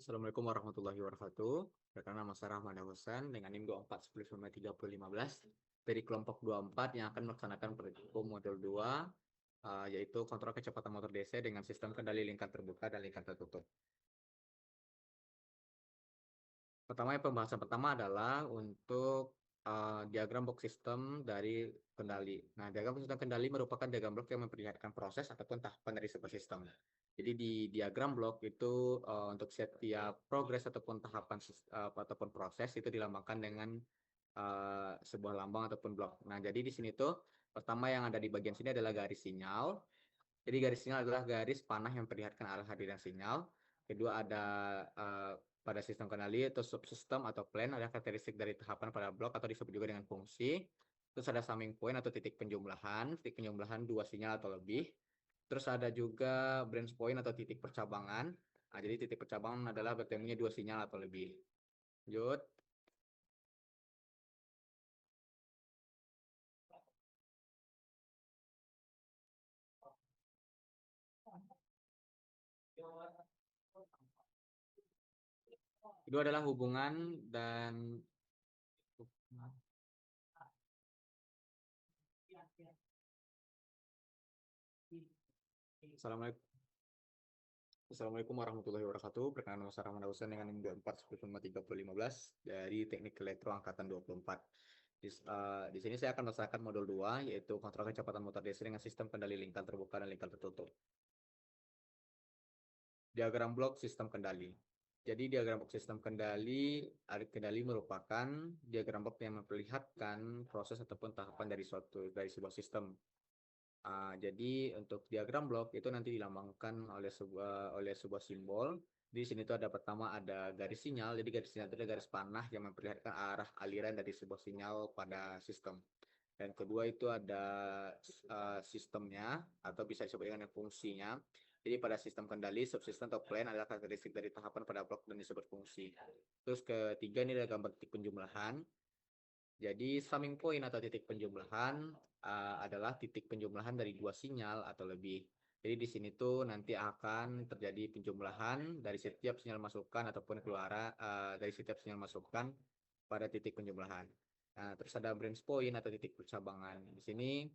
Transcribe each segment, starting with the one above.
Assalamualaikum warahmatullahi wabarakatuh. Perkenalkan nama saya Rahman Husain dengan NIM 24103015 dari kelompok 24 yang akan melaksanakan praktikum modul 2 yaitu kontrol kecepatan motor DC dengan sistem kendali lingkar terbuka dan lingkar tertutup. Pembahasan pertama adalah untuk diagram box sistem dari kendali. Nah, diagram box sistem kendali merupakan diagram blok yang memperlihatkan proses ataupun tahapan dari sebuah sistem. Jadi di diagram blok itu untuk setiap progres ataupun tahapan ataupun proses itu dilambangkan dengan sebuah lambang ataupun blok. Nah, jadi di sini tuh pertama yang ada di bagian sini adalah garis sinyal. Jadi garis sinyal adalah garis panah yang memperlihatkan arah hadirnya sinyal. Kedua ada pada sistem kendali atau subsistem atau plan ada karakteristik dari tahapan pada blok atau disebut juga dengan fungsi. Terus ada summing point atau titik penjumlahan dua sinyal atau lebih. Terus ada juga branch point atau titik percabangan. Nah, jadi titik percabangan adalah bertemunya dua sinyal atau lebih. Lanjut. Kedua adalah hubungan dan Assalamualaikum warahmatullahi wabarakatuh. Perkenalkan nama saya Rahman Husain dengan NIM 24103015 dari Teknik Elektro Angkatan 24. Di sini saya akan melaksanakan modul 2 yaitu kontrol kecepatan motor DC dengan sistem kendali lingkar terbuka dan lingkar tertutup. Diagram blok sistem kendali. Jadi diagram blok sistem kendali merupakan diagram blok yang memperlihatkan proses ataupun tahapan dari sebuah sistem. Jadi untuk diagram blok itu nanti dilambangkan oleh sebuah simbol. Di sini tuh ada pertama ada garis sinyal. Jadi garis sinyal itu ada garis panah yang memperlihatkan arah aliran dari sebuah sinyal pada sistem. Dan kedua itu ada sistemnya atau bisa disebut dengan fungsinya. Jadi pada sistem kendali, subsistem atau plan adalah karakteristik dari tahapan pada blok dan disebut fungsi. Terus ketiga ini ada gambar titik penjumlahan. Jadi summing point atau titik penjumlahan adalah titik penjumlahan dari dua sinyal atau lebih. Jadi di sini tuh nanti akan terjadi penjumlahan dari setiap sinyal masukan ataupun keluaran dari setiap sinyal masukan pada titik penjumlahan. Nah, terus ada branch point atau titik percabangan. Di sini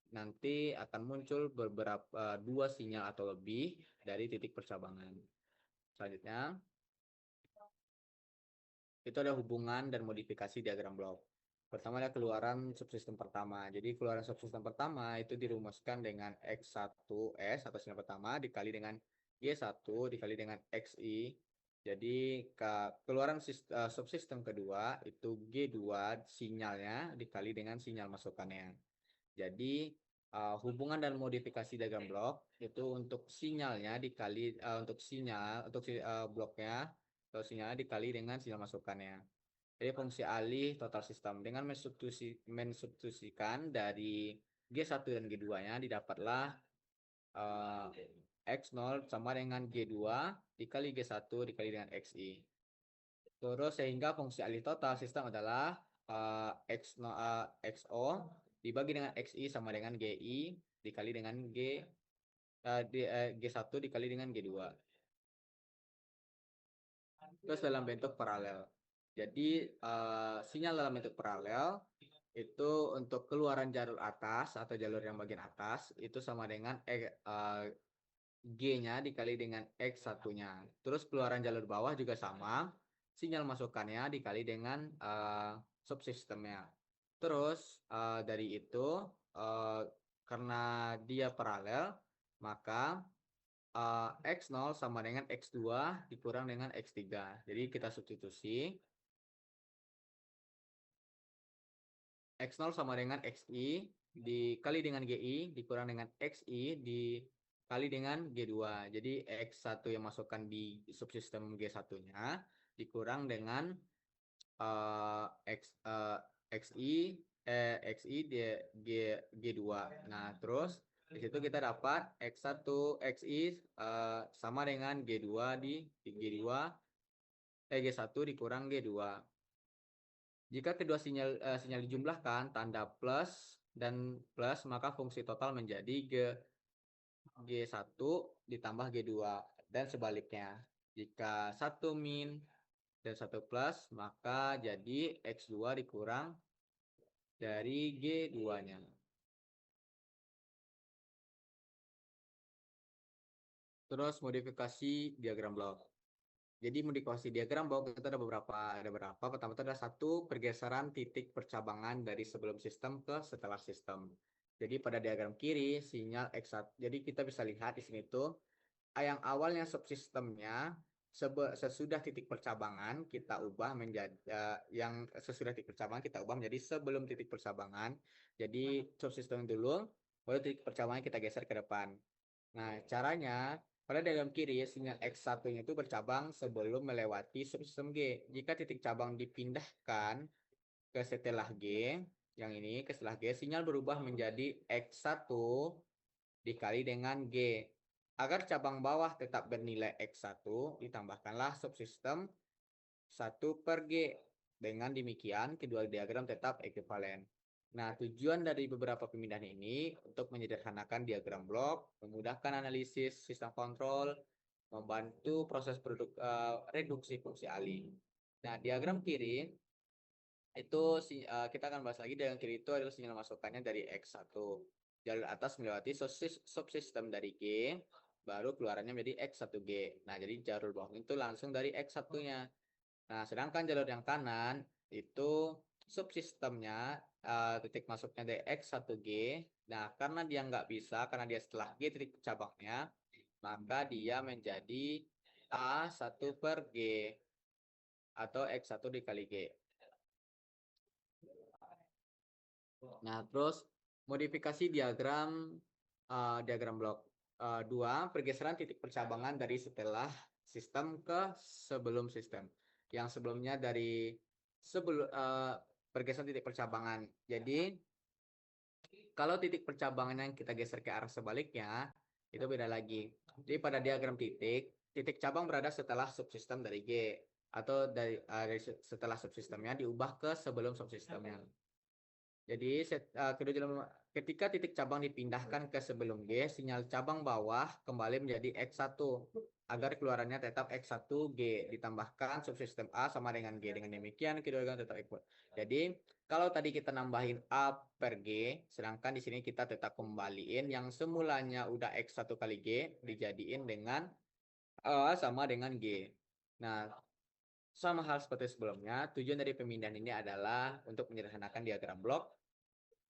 nanti akan muncul beberapa dua sinyal atau lebih dari titik percabangan. Selanjutnya itu ada hubungan dan modifikasi diagram blok. Pertama ada keluaran subsistem pertama. Jadi keluaran subsistem pertama itu dirumuskan dengan X1S atau sinyal pertama dikali dengan G1 dikali dengan XI. Jadi keluaran subsistem kedua itu G2 sinyalnya dikali dengan sinyal masukannya. Jadi hubungan dan modifikasi diagram blok itu untuk sinyalnya dikali bloknya atau sinyalnya dikali dengan sinyal masukannya. Jadi fungsi alih total sistem dengan mensubstitusikan dari G1 dan G2-nya didapatlah X0 sama dengan G2 dikali G1 dikali dengan XI. Terus sehingga fungsi alih total sistem adalah XO dibagi dengan XI sama dengan GI dikali dengan G1 dikali dengan G2. Terus dalam bentuk paralel. Jadi sinyal dalam bentuk paralel itu untuk keluaran jalur atas atau jalur yang bagian atas itu sama dengan G-nya dikali dengan X1-nya. Terus keluaran jalur bawah juga sama, sinyal masukannya dikali dengan subsistemnya. Terus dari itu karena dia paralel maka X0 sama dengan X2 dikurang dengan X3. Jadi kita substitusi X0 sama dengan XI dikali dengan GI dikurang dengan XI dikali dengan G2. Jadi X1 yang masukkan di subsistem G1-nya dikurang dengan XI G2. Nah, terus di situ kita dapat X1 XI sama dengan G2 G1 dikurang G2. Jika kedua sinyal dijumlahkan tanda plus dan plus maka fungsi total menjadi G1 ditambah G2 dan sebaliknya. Jika 1 min dan 1 plus, maka jadi X2 dikurang dari G2-nya. Terus modifikasi diagram blok. Jadi modifikasi diagram blok itu ada beberapa. Pertama itu ada satu pergeseran titik percabangan dari sebelum sistem ke setelah sistem. Jadi pada diagram kiri sinyal X1. Jadi kita bisa lihat di sini tuh yang awalnya subsistemnya sesudah titik percabangan kita ubah menjadi yang sesudah titik percabangan kita ubah menjadi sebelum titik percabangan. Jadi subsistem dulu, baru titik percabangan kita geser ke depan. Nah, caranya pada diagram kiri sinyal X1-nya itu bercabang sebelum melewati subsistem G. Jika titik cabang dipindahkan ke setelah G, yang ini ke setelah G, sinyal berubah menjadi X1 dikali dengan G. Agar cabang bawah tetap bernilai X1, ditambahkanlah subsistem 1 per G. Dengan demikian, kedua diagram tetap ekuivalen. Nah, tujuan dari beberapa pemindahan ini untuk menyederhanakan diagram blok, memudahkan analisis sistem kontrol, membantu proses reduksi fungsi alih. Nah, diagram kiri itu kita akan bahas lagi. Diagram kiri itu adalah sinyal masukannya dari X1. Jalur atas melewati subsistem dari G, baru keluarannya menjadi X1G. Nah, jadi jalur bawah itu langsung dari X1-nya. Nah, sedangkan jalur yang kanan itu subsistemnya titik masuknya dari X1G. Nah, karena dia nggak bisa, karena dia setelah G titik cabangnya, maka dia menjadi A1 per G atau X1 dikali G. Nah, terus modifikasi diagram blok. 2, pergeseran titik percabangan dari setelah sistem ke sebelum sistem. Yang sebelumnya dari pergeseran titik percabangan. Jadi, kalau titik percabangan yang kita geser ke arah sebaliknya, itu beda lagi. Jadi pada diagram titik cabang berada setelah subsistem dari G. Atau setelah subsistemnya diubah ke sebelum subsistemnya. Jadi ketika titik cabang dipindahkan ke sebelum G, sinyal cabang bawah kembali menjadi X1 agar keluarannya tetap X1G ditambahkan subsistem A sama dengan G. Dengan demikian kedua tetap equal. Jadi kalau tadi kita nambahin A per G, sedangkan di sini kita tetap kembaliin yang semulanya udah X1 kali G dijadiin dengan A sama dengan G. Nah, sama hal seperti sebelumnya, tujuan dari pemindahan ini adalah untuk menyederhanakan diagram blok,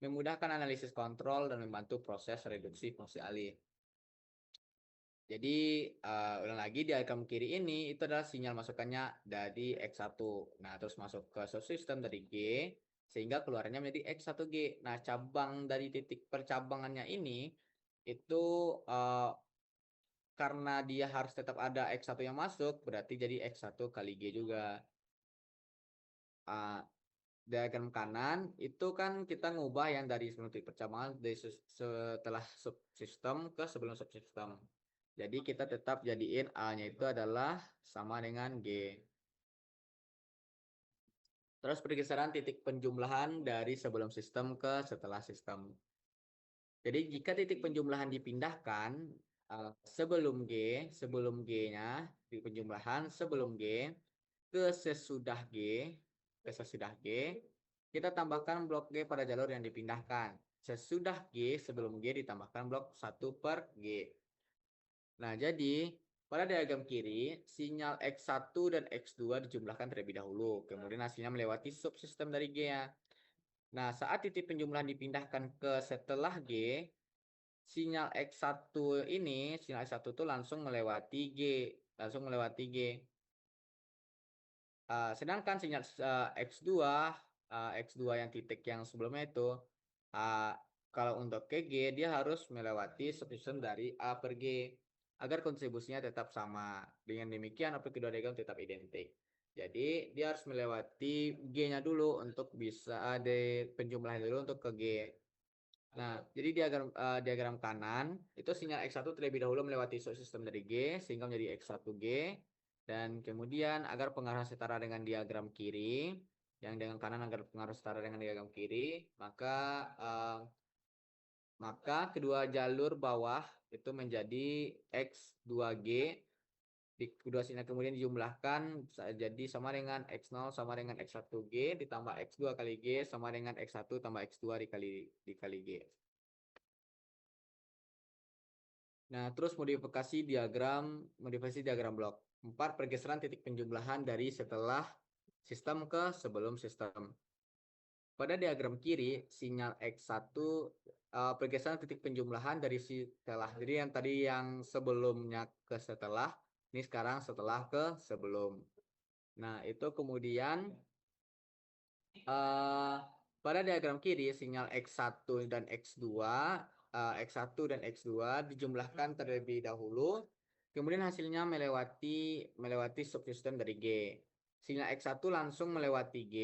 memudahkan analisis kontrol, dan membantu proses reduksi fungsi alih. Jadi, ulang lagi, diagram kiri ini itu adalah sinyal masukannya dari X1. Nah, terus masuk ke subsistem dari G, sehingga keluarnya menjadi X1G. Nah, cabang dari titik percabangannya ini, itu karena dia harus tetap ada X1 yang masuk, berarti jadi X1 kali G juga. Diagram kanan itu kan kita ngubah yang dari sebelum titik percabangan dari setelah subsistem ke sebelum subsistem. Jadi kita tetap jadiin A-nya itu adalah sama dengan G. Terus pergeseran titik penjumlahan dari sebelum sistem ke setelah sistem. Jadi jika titik penjumlahan dipindahkan sebelum G-nya di penjumlahan sebelum G ke sesudah G, kita tambahkan blok G pada jalur yang dipindahkan. Sesudah G sebelum G ditambahkan blok 1 per G. Nah, jadi pada diagram kiri, sinyal X1 dan X2 dijumlahkan terlebih dahulu. Kemudian hasilnya melewati subsistem dari G-nya. Nah, saat titik penjumlahan dipindahkan ke setelah G, sinyal X1 itu langsung melewati G. Sedangkan sinyal X2 yang titik yang sebelumnya itu, kalau untuk ke G, dia harus melewati subsistem dari A per G agar kontribusinya tetap sama. Dengan demikian, output kedua diagram tetap identik. Jadi, dia harus melewati G-nya dulu untuk bisa penjumlahan dulu untuk ke G. Nah, jadi diagram kanan itu sinyal X1 terlebih dahulu melewati subsistem dari G sehingga menjadi X1G, dan kemudian agar pengarah setara dengan diagram kiri, yang dengan kanan agar pengarah setara dengan diagram kiri, maka kedua jalur bawah itu menjadi X2G Kedua sinyal kemudian dijumlahkan jadi sama dengan X0 sama dengan X1G ditambah X2 kali G sama dengan X1 tambah X2 dikali G. Nah, terus modifikasi diagram blok. 4 pergeseran titik penjumlahan dari setelah sistem ke sebelum sistem. Pada diagram kiri, sinyal X1 pergeseran titik penjumlahan dari setelah. Jadi yang tadi yang sebelumnya ke setelah, ini sekarang setelah ke sebelum. Nah, itu kemudian pada diagram kiri, sinyal X1 dan X2, X1 dan X2 dijumlahkan terlebih dahulu, kemudian hasilnya melewati subsistem dari G. Sinyal X1 langsung melewati G,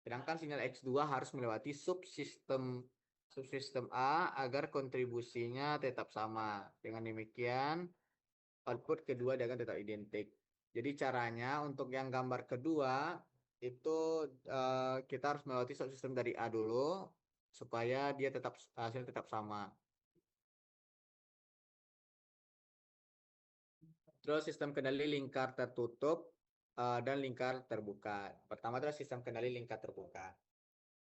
sedangkan sinyal X2 harus melewati subsistem A agar kontribusinya tetap sama. Dengan demikian, output kedua akan tetap identik. Jadi caranya untuk yang gambar kedua itu kita harus melewati subsistem dari A dulu supaya dia hasil tetap sama. Terus sistem kendali lingkar tertutup dan lingkar terbuka. Pertama adalah sistem kendali lingkar terbuka.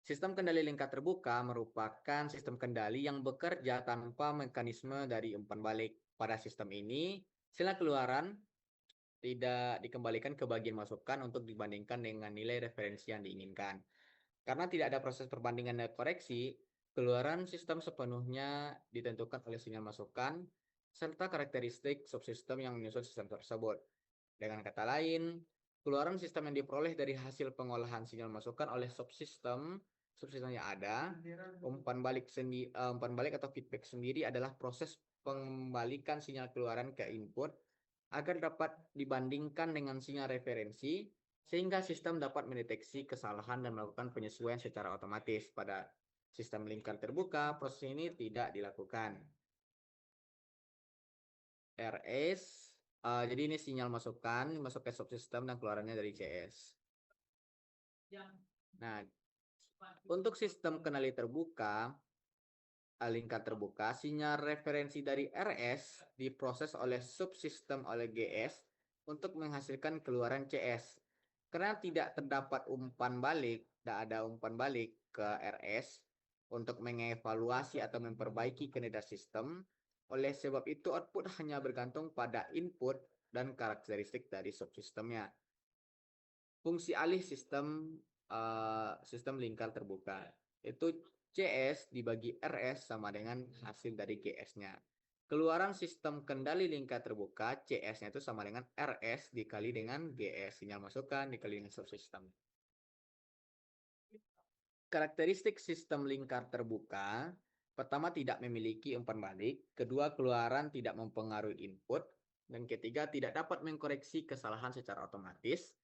Sistem kendali lingkar terbuka merupakan sistem kendali yang bekerja tanpa mekanisme dari umpan balik. Pada sistem ini, sinyal keluaran tidak dikembalikan ke bagian masukan untuk dibandingkan dengan nilai referensi yang diinginkan. Karena tidak ada proses perbandingan dan koreksi, keluaran sistem sepenuhnya ditentukan oleh sinyal masukan serta karakteristik subsistem yang menyusun sistem tersebut. Dengan kata lain, keluaran sistem yang diperoleh dari hasil pengolahan sinyal masukan oleh subsistem yang ada, umpan balik atau feedback sendiri adalah proses pengembalikan sinyal keluaran ke input agar dapat dibandingkan dengan sinyal referensi sehingga sistem dapat mendeteksi kesalahan dan melakukan penyesuaian secara otomatis. Pada sistem lingkar terbuka, proses ini tidak dilakukan. RS, jadi ini sinyal masukan, masuk ke subsistem dan keluarannya dari CS. Nah, untuk sistem kendali terbuka, lingkar terbuka, sinyal referensi dari RS diproses oleh subsistem oleh GS untuk menghasilkan keluaran CS. Karena tidak terdapat umpan balik, tidak ada umpan balik ke RS untuk mengevaluasi atau memperbaiki kinerja sistem. Oleh sebab itu, output hanya bergantung pada input dan karakteristik dari subsistemnya. Fungsi alih sistem lingkar terbuka itu CS dibagi RS sama dengan hasil dari GS-nya. Keluaran sistem kendali lingkar terbuka CS-nya itu sama dengan RS dikali dengan GS, sinyal masukan dikali dengan subsistem. Karakteristik sistem lingkar terbuka, pertama tidak memiliki umpan balik, kedua keluaran tidak mempengaruhi input, dan ketiga tidak dapat mengkoreksi kesalahan secara otomatis.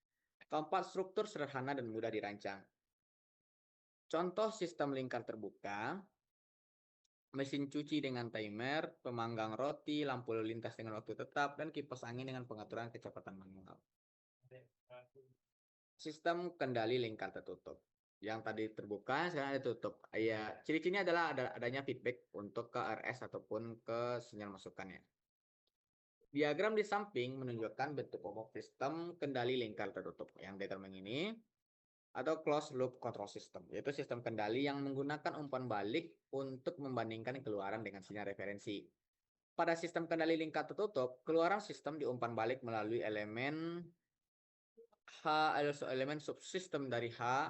Keempat, struktur sederhana dan mudah dirancang. Contoh sistem lingkar terbuka, mesin cuci dengan timer, pemanggang roti, lampu lalu lintas dengan waktu tetap, dan kipas angin dengan pengaturan kecepatan manual. Sistem kendali lingkar tertutup. Yang tadi terbuka, sekarang ditutup. Ya, ciri-cirinya adalah adanya feedback untuk ke RS ataupun ke sinyal masukannya. Diagram di samping menunjukkan bentuk umum sistem kendali lingkar tertutup. Yang diagram ini atau closed loop control system, yaitu sistem kendali yang menggunakan umpan balik untuk membandingkan keluaran dengan sinyal referensi. Pada sistem kendali lingkar tertutup, keluaran sistem diumpan balik melalui elemen elemen subsistem dari H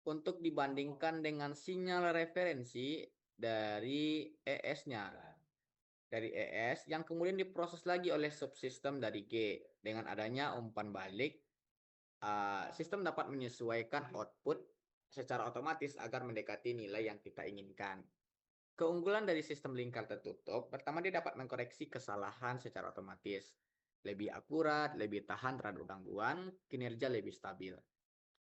untuk dibandingkan dengan sinyal referensi dari ES-nya. Dari ES yang kemudian diproses lagi oleh subsistem dari G. Dengan adanya umpan balik, sistem dapat menyesuaikan output secara otomatis agar mendekati nilai yang kita inginkan. Keunggulan dari sistem lingkar tertutup, pertama dia dapat mengkoreksi kesalahan secara otomatis. Lebih akurat, lebih tahan terhadap gangguan, kinerja lebih stabil.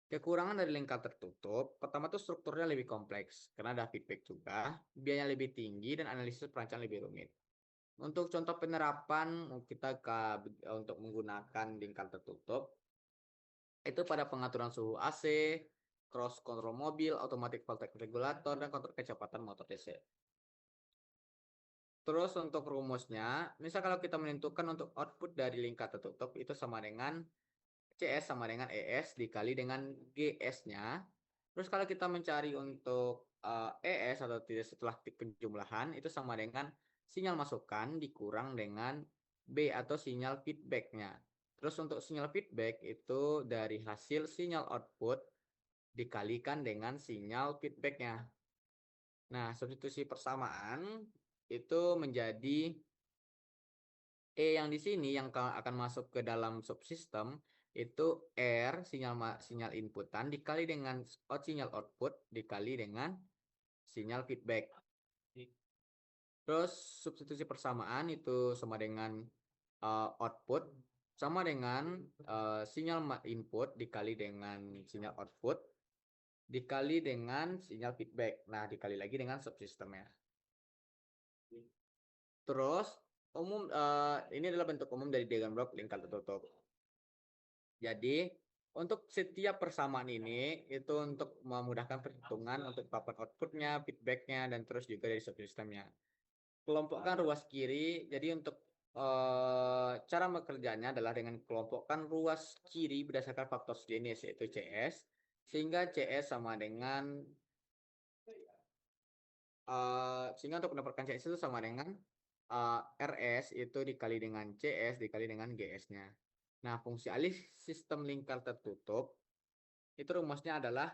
Kekurangan dari lingkar tertutup, pertama tuh strukturnya lebih kompleks, karena ada feedback juga, biayanya lebih tinggi, dan analisis perancangan lebih rumit. Untuk contoh penerapan kita untuk menggunakan lingkar tertutup, itu pada pengaturan suhu AC, cross control mobil, automatic voltage regulator, dan kontrol kecepatan motor DC. Terus untuk rumusnya, misal kalau kita menentukan untuk output dari lingkar tertutup itu sama dengan CS sama dengan ES dikali dengan GS-nya. Terus kalau kita mencari untuk ES atau tidak setelah penjumlahan itu sama dengan sinyal masukan dikurang dengan B atau sinyal feedback-nya. Terus untuk sinyal feedback itu dari hasil sinyal output dikalikan dengan sinyal feedback-nya. Nah, substitusi persamaan itu menjadi yang di sini yang akan masuk ke dalam subsistem itu R sinyal inputan dikali dengan sinyal output dikali dengan sinyal feedback. Terus substitusi persamaan itu sama dengan output sama dengan sinyal input dikali dengan sinyal output dikali dengan sinyal feedback. Nah, dikali lagi dengan subsistemnya. Terus ini adalah bentuk umum dari diagram blok lingkar tertutup. Jadi untuk setiap persamaan ini itu untuk memudahkan perhitungan untuk papan outputnya, feedbacknya, dan terus juga dari subsistemnya. Kelompokkan ruas kiri. Jadi untuk cara bekerjanya adalah dengan kelompokkan ruas kiri berdasarkan faktor sejenis yaitu CS, sehingga CS sama dengan sehingga untuk mendapatkan CS itu sama dengan RS itu dikali dengan CS dikali dengan GS-nya. Nah, fungsi alih sistem lingkar tertutup itu rumusnya adalah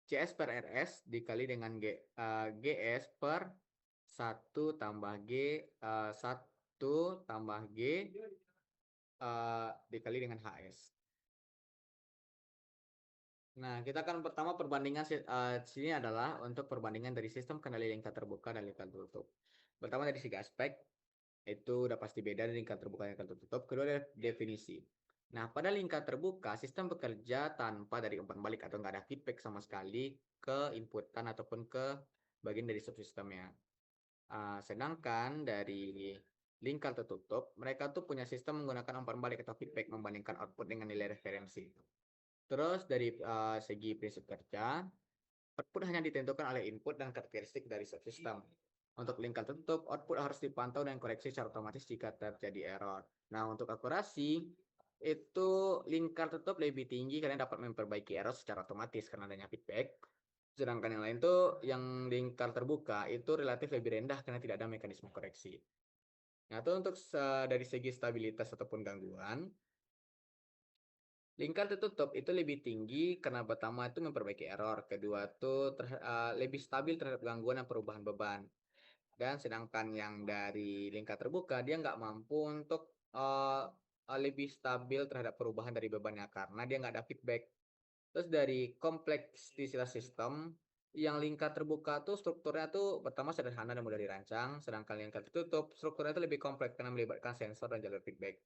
CS per RS dikali dengan GS per 1 tambah G 1 tambah G dikali dengan HS. Nah, kita akan pertama perbandingan sini adalah untuk perbandingan dari sistem kendali lingkar terbuka dan lingkar tertutup. Pertama dari segi aspek, itu udah pasti beda dari lingkar terbuka dan lingkar tertutup. Kedua dari definisi. Nah, pada lingkar terbuka, sistem bekerja tanpa dari umpan balik atau nggak ada feedback sama sekali ke inputan ataupun ke bagian dari subsistemnya. Sedangkan dari lingkar tertutup, mereka tuh punya sistem menggunakan umpan balik atau feedback membandingkan output dengan nilai referensi. Terus dari segi prinsip kerja, output hanya ditentukan oleh input dan karakteristik dari subsistem. Untuk lingkar tertutup, output harus dipantau dan koreksi secara otomatis jika terjadi error. Nah, untuk akurasi, itu lingkar tertutup lebih tinggi karena dapat memperbaiki error secara otomatis karena adanya feedback. Sedangkan yang lain tuh, yang lingkar terbuka itu relatif lebih rendah karena tidak ada mekanisme koreksi. Nah, itu untuk dari segi stabilitas ataupun gangguan, lingkar tertutup itu lebih tinggi karena pertama itu memperbaiki error, kedua itu lebih stabil terhadap gangguan dan perubahan beban. Dan sedangkan yang dari lingkar terbuka dia nggak mampu untuk lebih stabil terhadap perubahan dari bebannya karena dia nggak ada feedback. Terus dari kompleksitas sistem, yang lingkar terbuka tuh strukturnya tuh pertama sederhana dan mudah dirancang, sedangkan lingkar tertutup strukturnya itu lebih kompleks karena melibatkan sensor dan jalur feedback.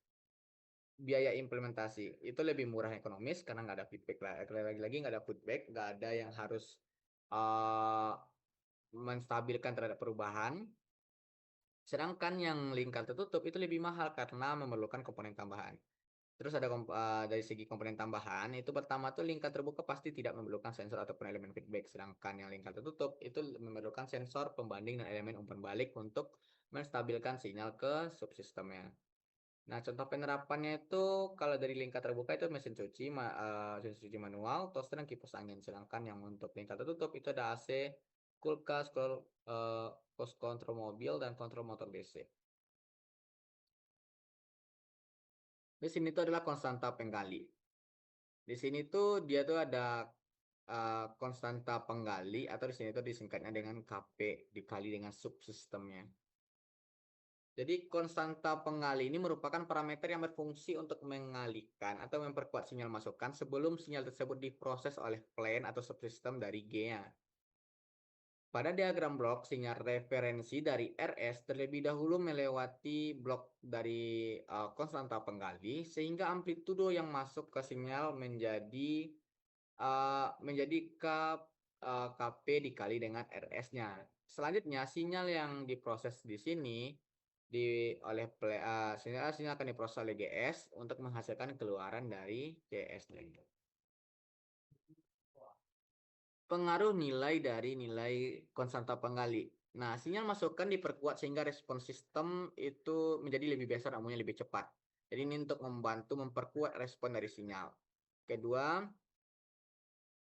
Biaya implementasi itu lebih murah ekonomis karena nggak ada feedback lah. Lagi-lagi nggak ada feedback, nggak ada yang harus uh, menstabilkan terhadap perubahan. Sedangkan yang lingkar tertutup itu lebih mahal karena memerlukan komponen tambahan. Terus ada dari segi komponen tambahan itu pertama tuh lingkar terbuka pasti tidak memerlukan sensor ataupun elemen feedback. Sedangkan yang lingkar tertutup itu memerlukan sensor pembanding dan elemen umpan balik untuk menstabilkan sinyal ke subsistemnya. Nah, contoh penerapannya itu kalau dari lingkar terbuka itu mesin cuci manual, toaster dan kipas angin. Sedangkan yang untuk lingkar tertutup itu ada AC, kulkas, kontrol mobil dan kontrol motor DC. Di sini tuh adalah konstanta penggali. Di sini tuh dia tuh ada konstanta penggali atau di sini tuh disingkatnya dengan KP dikali dengan subsistemnya. Jadi konstanta penggali ini merupakan parameter yang berfungsi untuk mengalihkan atau memperkuat sinyal masukan sebelum sinyal tersebut diproses oleh plane atau subsistem dari G-nya. Pada diagram blok, sinyal referensi dari RS terlebih dahulu melewati blok dari konstanta penggali sehingga amplitudo yang masuk ke sinyal menjadi KP dikali dengan RS-nya. Selanjutnya, sinyal yang diproses di sini sinyal akan diproses oleh GS untuk menghasilkan keluaran dari CS-nya. Pengaruh nilai dari nilai konstanta penggali. Nah, sinyal masukan diperkuat sehingga respons sistem itu menjadi lebih besar, namun lebih cepat. Jadi ini untuk membantu memperkuat respon dari sinyal. Kedua,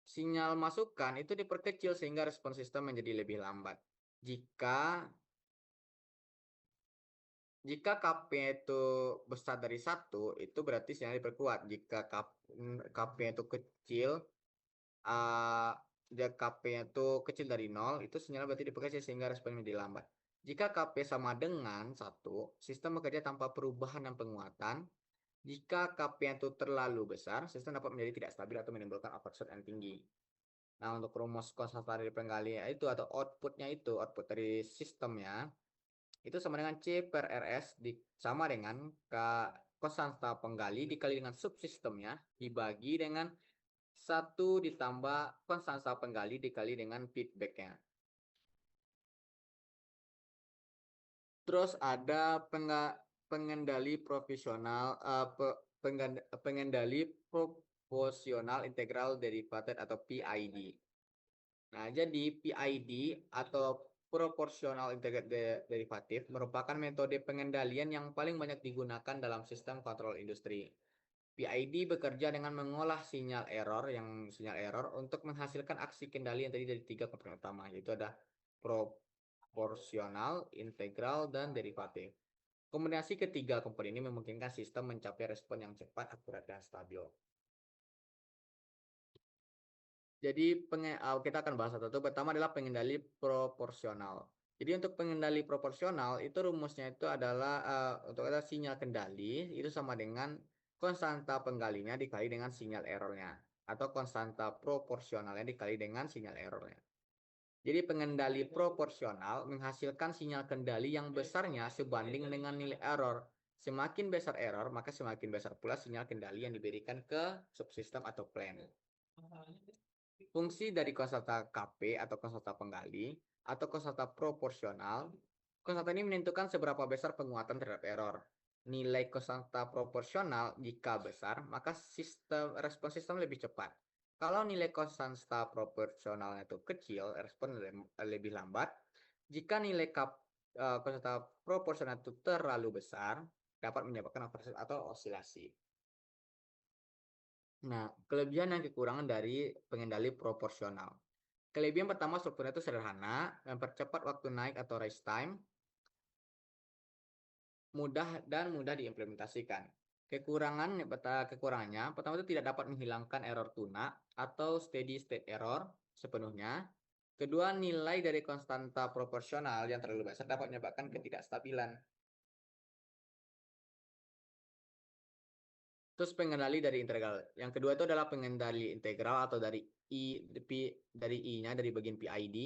sinyal masukan itu diperkecil sehingga respon sistem menjadi lebih lambat. Jika jika KP itu besar dari satu, itu berarti sinyal diperkuat. Jika KP itu kecil, uh, dia KP-nya itu kecil dari nol, itu sinyal berarti diperkecil sehingga respon menjadi lambat. Jika KP sama dengan satu, sistem bekerja tanpa perubahan dan penguatan. Jika KP itu terlalu besar, sistem dapat menjadi tidak stabil atau menimbulkan overshoot yang tinggi. Nah, untuk rumus konstanta dari penggalian itu atau outputnya itu, output dari sistemnya, itu sama dengan C per RS sama dengan konstanta penggali dikali dengan subsistemnya dibagi dengan 1 ditambah konstanta penggali dikali dengan feedbacknya. Terus ada pengendali profesional, pengendali proporsional integral derivative atau PID. Nah, jadi PID atau proportional integrated derivative merupakan metode pengendalian yang paling banyak digunakan dalam sistem kontrol industri. PID bekerja dengan mengolah sinyal error untuk menghasilkan aksi kendali yang tadi dari 3 komponen utama, yaitu ada proporsional, integral, dan derivatif. Kombinasi ketiga komponen ini memungkinkan sistem mencapai respon yang cepat, akurat, dan stabil. Jadi kita akan bahas satu-satu. Pertama adalah pengendali proporsional. Jadi untuk pengendali proporsional itu rumusnya itu adalah untuk ada sinyal kendali itu sama dengan konstanta penggalinya dikali dengan sinyal errornya atau konstanta proporsionalnya dikali dengan sinyal errornya. Jadi pengendali proporsional menghasilkan sinyal kendali yang besarnya sebanding dengan nilai error. Semakin besar error, maka semakin besar pula sinyal kendali yang diberikan ke subsistem atau plan. Fungsi dari konstanta KP atau konstanta penggali atau konstanta proporsional. Konstanta ini menentukan seberapa besar penguatan terhadap error. Nilai konstanta proporsional jika besar, maka respon sistem lebih cepat. Kalau nilai konstanta proporsionalnya itu kecil, respon lebih lambat. Jika nilai konstanta proporsional itu terlalu besar, dapat menyebabkan overshoot atau osilasi. Nah, kelebihan dan kekurangan dari pengendali proporsional. Kelebihan pertama, strukturnya itu sederhana, mempercepat waktu naik atau rise time, mudah diimplementasikan. Kekurangannya, pertama itu tidak dapat menghilangkan error tuna atau steady state error sepenuhnya. Kedua, nilai dari konstanta proporsional yang terlalu besar dapat menyebabkan ketidakstabilan. Terus pengendali dari integral. Yang kedua itu adalah pengendali integral atau dari I-nya dari bagian PID.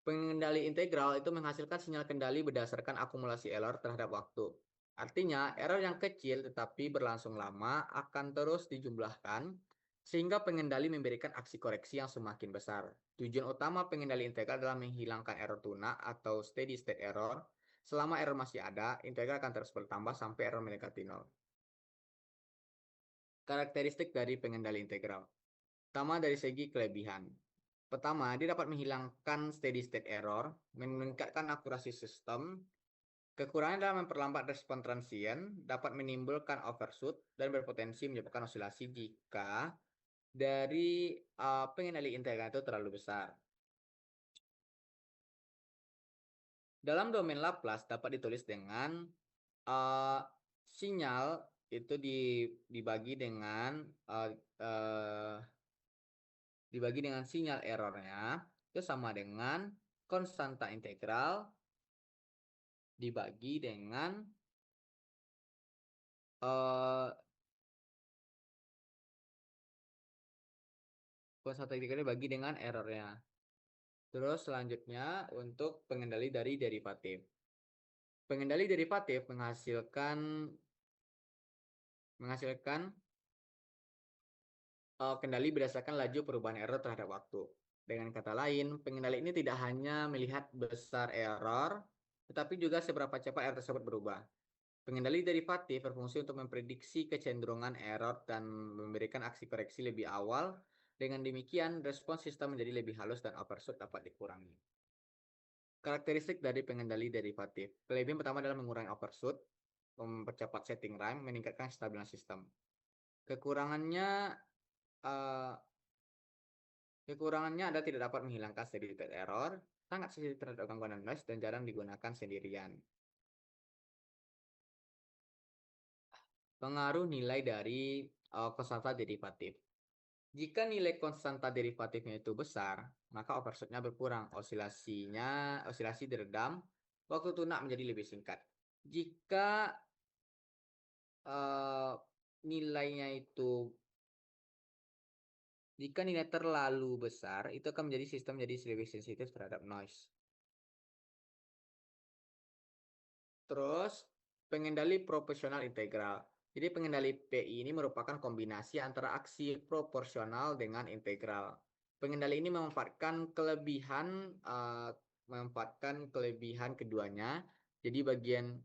Pengendali integral itu menghasilkan sinyal kendali berdasarkan akumulasi error terhadap waktu. Artinya, error yang kecil tetapi berlangsung lama akan terus dijumlahkan sehingga pengendali memberikan aksi koreksi yang semakin besar. Tujuan utama pengendali integral adalah menghilangkan error tuna atau steady state error. Selama error masih ada, integral akan terus bertambah sampai error mendekati nol. Karakteristik dari pengendali integral. Pertama, dari segi kelebihan. Pertama, dia dapat menghilangkan steady state error, meningkatkan akurasi sistem. Kekurangannya adalah memperlambat respon transien, dapat menimbulkan overshoot, dan berpotensi menyebabkan osilasi jika dari pengendali integral itu terlalu besar. Dalam domain Laplace dapat ditulis dengan sinyal itu dibagi dengan sinyal errornya itu sama dengan konstanta integral dibagi dengan konstanta integral dibagi dengan errornya. Terus selanjutnya untuk pengendali dari derivatif. Pengendali derivatif menghasilkan kendali berdasarkan laju perubahan error terhadap waktu. Dengan kata lain, pengendali ini tidak hanya melihat besar error, tetapi juga seberapa cepat error tersebut berubah. Pengendali derivatif berfungsi untuk memprediksi kecenderungan error dan memberikan aksi koreksi lebih awal. Dengan demikian, respons sistem menjadi lebih halus dan overshoot dapat dikurangi. Karakteristik dari pengendali derivatif. Kelebihan pertama adalah mengurangi overshoot, mempercepat setting time, meningkatkan stabilitas sistem. Kekurangannya eh, kekurangannya adalah tidak dapat menghilangkan steady state error, sangat sensitif terhadap gangguan dan noise, dan jarang digunakan sendirian. Pengaruh nilai dari konstanta derivatif. Jika nilai konstanta derivatifnya itu besar, maka overshootnya berkurang, osilasi diredam, waktu tunak menjadi lebih singkat. Jika eh, nilainya itu jika nilai terlalu besar, itu akan menjadi sistem jadi lebih sensitif terhadap noise. Terus, pengendali proporsional integral. Jadi pengendali PI ini merupakan kombinasi antara aksi proporsional dengan integral. Pengendali ini memanfaatkan kelebihan keduanya. Jadi bagian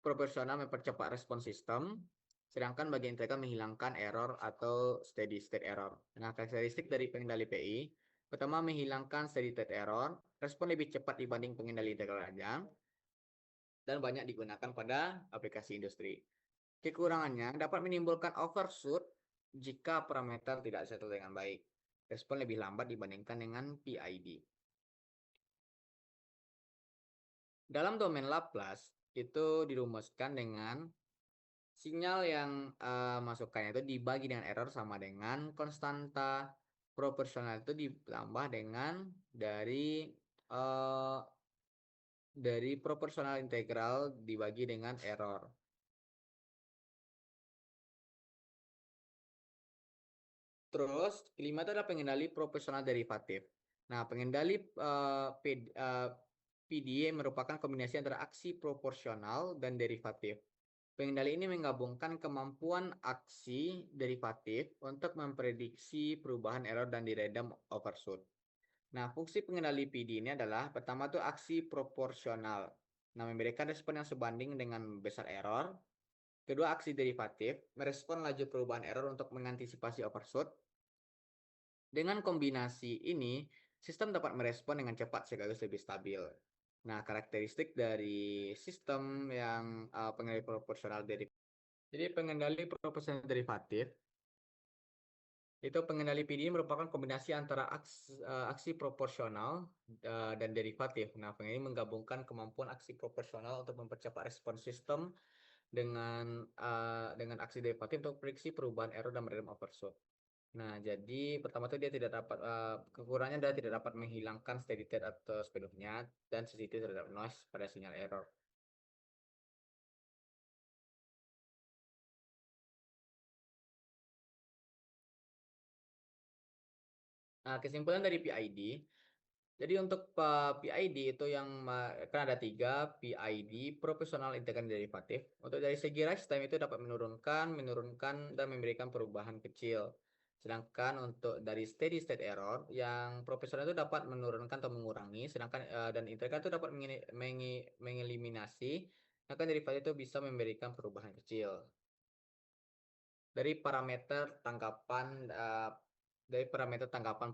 proporsional mempercepat respon sistem, sedangkan bagian integral menghilangkan error atau steady state error. Nah, karakteristik dari pengendali PI, pertama menghilangkan steady state error, respon lebih cepat dibanding pengendali integral saja, dan banyak digunakan pada aplikasi industri. Kekurangannya dapat menimbulkan overshoot jika parameter tidak disetel dengan baik. Respon lebih lambat dibandingkan dengan PID. Dalam domain Laplace, itu dirumuskan dengan sinyal yang masukannya itu dibagi dengan error sama dengan konstanta proporsional itu ditambah dengan dari proporsional integral dibagi dengan error. Terus kelima itu adalah pengendali proporsional derivatif. Nah, pengendali PDE merupakan kombinasi antara aksi proporsional dan derivatif. Pengendali ini menggabungkan kemampuan aksi derivatif untuk memprediksi perubahan error dan diredam overshoot. Nah, fungsi pengendali PD ini adalah pertama tuh aksi proporsional. Nah, memberikan respon yang sebanding dengan besar error. Kedua, aksi derivatif, merespon laju perubahan error untuk mengantisipasi overshoot. Dengan kombinasi ini, sistem dapat merespon dengan cepat sekaligus lebih stabil. Nah, karakteristik dari sistem yang pengendali proporsional derivatif. Jadi pengendali proporsional derivatif itu pengendali PD merupakan kombinasi antara aksi proporsional dan derivatif. Nah, ini menggabungkan kemampuan aksi proporsional untuk mempercepat respon sistem dengan aksi derivatif untuk prediksi perubahan error dan meredam overshoot. Nah, jadi pertama itu dia tidak dapat kekurangannya adalah tidak dapat menghilangkan steady state atau speednya dan sensitif terhadap noise pada sinyal error. Nah, kesimpulan dari PID. Jadi untuk PID itu kan ada 3 PID, proporsional integrated derivatif. Untuk dari segi rise time itu dapat menurunkan dan memberikan perubahan kecil. Sedangkan untuk dari steady state error yang proporsional itu dapat menurunkan atau mengurangi, sedangkan dan integrated itu dapat mengeliminasi. Sedangkan derivatif itu bisa memberikan perubahan kecil. Dari parameter tangkapan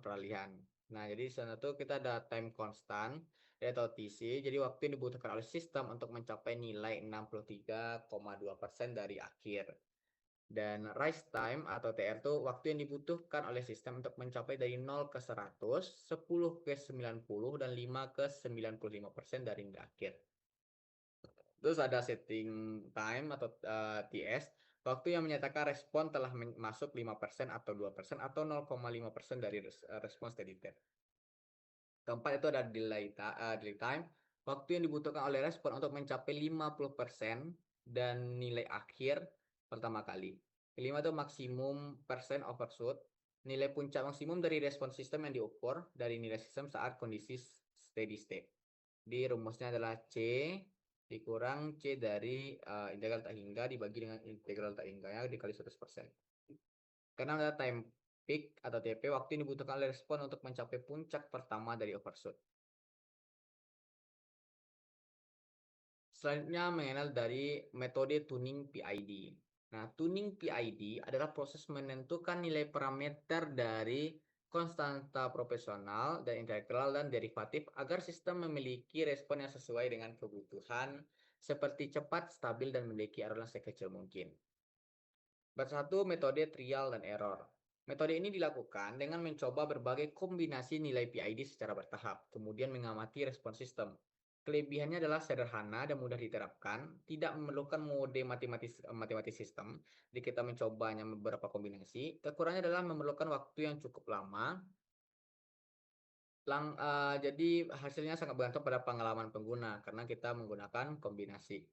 peralihan. Nah, jadi di sana tuh kita ada time constant atau TC. Jadi waktu yang dibutuhkan oleh sistem untuk mencapai nilai 63,2% dari akhir. Dan rise time atau TR itu waktu yang dibutuhkan oleh sistem untuk mencapai dari 0 ke 100, 10 ke 90, dan 5 ke 95% dari nilai akhir. Terus ada setting time atau TS, waktu yang menyatakan respon telah masuk 5% atau 2% atau 0,5% dari respon steady state. Keempat itu ada delay time, waktu yang dibutuhkan oleh respon untuk mencapai 50% dan nilai akhir pertama kali. Kelima itu maksimum persen overshoot, nilai puncak maksimum dari respon sistem yang diukur dari nilai sistem saat kondisi steady state. Di rumusnya adalah C dikurang C dari integral tak hingga dibagi dengan integral tak hingganya dikali 100%. Karena ada time peak atau TP, waktu yang dibutuhkan oleh respon untuk mencapai puncak pertama dari overshoot. Selanjutnya mengenal dari metode tuning PID. Nah, tuning PID adalah proses menentukan nilai parameter dari konstanta proporsional dan integral dan derivatif agar sistem memiliki respon yang sesuai dengan kebutuhan seperti cepat, stabil, dan memiliki error yang sekecil mungkin. Satu, metode trial dan error. Metode ini dilakukan dengan mencoba berbagai kombinasi nilai PID secara bertahap, kemudian mengamati respon sistem. Kelebihannya adalah sederhana dan mudah diterapkan, tidak memerlukan mode matematis sistem. Jadi kita mencobanya beberapa kombinasi. Kekurangannya adalah memerlukan waktu yang cukup lama. Jadi hasilnya sangat bergantung pada pengalaman pengguna karena kita menggunakan kombinasi.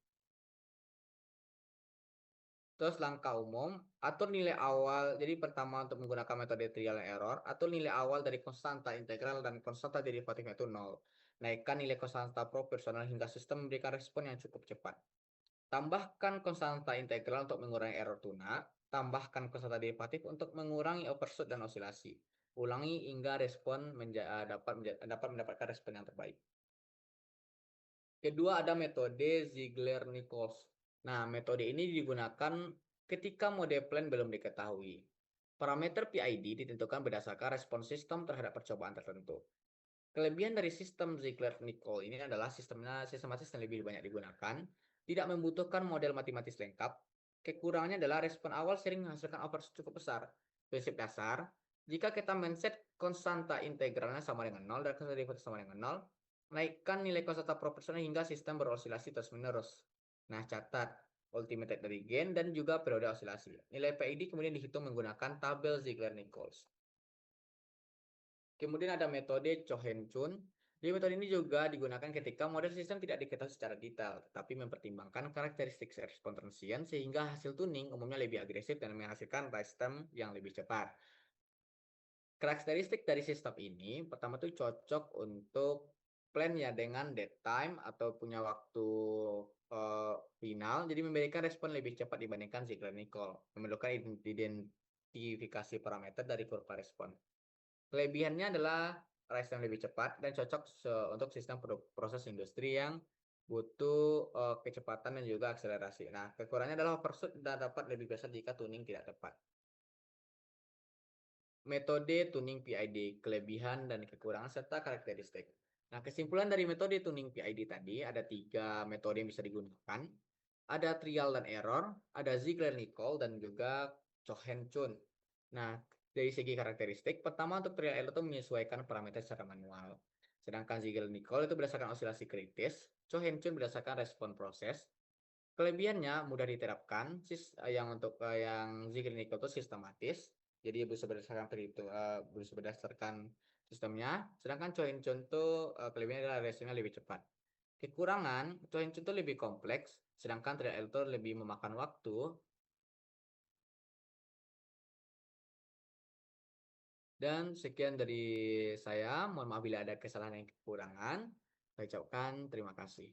Terus langkah umum, atur nilai awal. Jadi pertama untuk menggunakan metode trial and error, atur nilai awal dari konstanta integral dan konstanta derivatifnya itu 0. Naikkan nilai konstanta proporsional hingga sistem memberikan respon yang cukup cepat. Tambahkan konstanta integral untuk mengurangi error tuna. Tambahkan konstanta derivatif untuk mengurangi overshoot dan osilasi. Ulangi hingga respon dapat mendapatkan respon yang terbaik. Kedua ada metode Ziegler-Nichols. Nah, metode ini digunakan ketika mode plan belum diketahui. Parameter PID ditentukan berdasarkan respon sistem terhadap percobaan tertentu. Kelebihan dari sistem Ziegler-Nichols ini adalah sistematis yang lebih banyak digunakan, tidak membutuhkan model matematis lengkap. Kekurangannya adalah respon awal sering menghasilkan overshoot cukup besar. Prinsip dasar, jika kita men-set konstanta integralnya sama dengan 0 dan konstanta derivatif sama dengan 0, naikkan nilai konstanta proporsional hingga sistem berosilasi terus-menerus. Nah, catat ultimate dari gain dan juga periode osilasi. Nilai PID kemudian dihitung menggunakan tabel Ziegler-Nichols. Kemudian ada metode Cho-Heng-Chun. Di metode ini juga digunakan ketika model sistem tidak diketahui secara detail, tetapi mempertimbangkan karakteristik respon transient sehingga hasil tuning umumnya lebih agresif dan menghasilkan sistem yang lebih cepat. Karakteristik dari sistem ini, pertama tuh cocok untuk plan ya dengan dead time atau punya waktu final, jadi memberikan respon lebih cepat dibandingkan Ziegler-Nichols, memerlukan identifikasi parameter dari kurva respon. Kelebihannya adalah respon lebih cepat dan cocok untuk sistem proses industri yang butuh kecepatan dan juga akselerasi. Nah, kekurangannya adalah overshoot dan dapat lebih besar jika tuning tidak tepat. Metode tuning PID, kelebihan dan kekurangan serta karakteristik. Nah, kesimpulan dari metode tuning PID tadi ada 3 metode yang bisa digunakan. Ada trial dan error, ada Ziegler-Nichols dan juga Cho-Heng-Chun. Nah, dari segi karakteristik, pertama untuk trial error itu menyesuaikan parameter secara manual. Sedangkan Ziegler-Nichols itu berdasarkan osilasi kritis, Cho-Heng-Chun berdasarkan respon proses. Kelebihannya mudah diterapkan, yang untuk yang Ziegler-Nichols itu sistematis, jadi bisa berdasarkan sistemnya. Sedangkan Cho-Heng-Chun itu kelebihannya adalah responnya lebih cepat. Kekurangan, Cho-Heng-Chun itu lebih kompleks, sedangkan trial error itu lebih memakan waktu. Dan sekian dari saya. Mohon maaf bila ada kesalahan dan kekurangan. Saya ucapkan terima kasih.